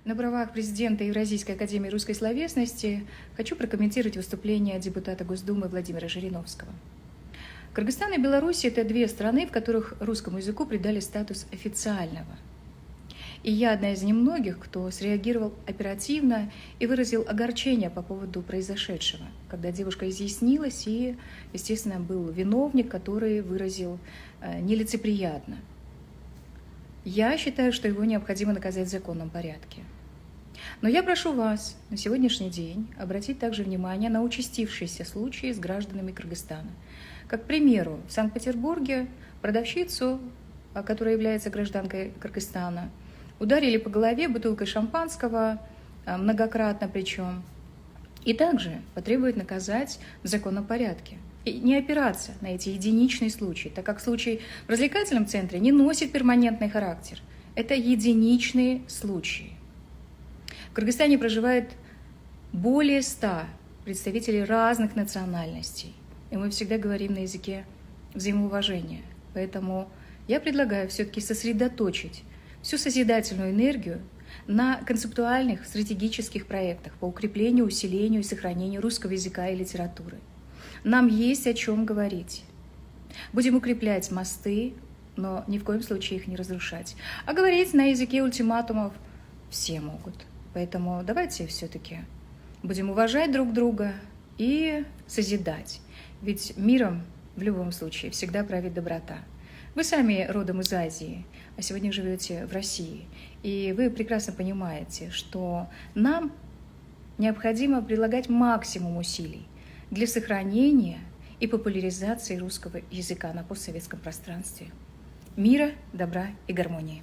На правах президента Евразийской академии русской словесности хочу прокомментировать выступление депутата Госдумы Владимира Жириновского. Кыргызстан и Беларусь – это две страны, в которых русскому языку придали статус официального. И я одна из немногих, кто среагировал оперативно и выразил огорчение по поводу произошедшего, когда девушка изъяснилась и, естественно, был виновник, который выразил нелицеприятно. Я считаю, что его необходимо наказать в законном порядке. Но я прошу вас на сегодняшний день обратить также внимание на участившиеся случаи с гражданами Кыргызстана. Как, к примеру, в Санкт-Петербурге продавщицу, которая является гражданкой Кыргызстана, ударили по голове бутылкой шампанского, многократно причем, и также потребует наказать в законном порядке. И не опираться на эти единичные случаи, так как случай в развлекательном центре не носит перманентный характер. Это единичные случаи. В Кыргызстане проживает более 100 представителей разных национальностей. И мы всегда говорим на языке взаимоуважения. Поэтому я предлагаю все-таки сосредоточить всю созидательную энергию на концептуальных стратегических проектах по укреплению, усилению и сохранению русского языка и литературы. Нам есть о чем говорить. Будем укреплять мосты, но ни в коем случае их не разрушать. А говорить на языке ультиматумов все могут. Поэтому давайте все-таки будем уважать друг друга и созидать. Ведь миром в любом случае всегда правит доброта. Вы сами родом из Азии, а сегодня живете в России. И вы прекрасно понимаете, что нам необходимо прилагать максимум усилий для сохранения и популяризации русского языка на постсоветском пространстве. Мира, добра и гармонии.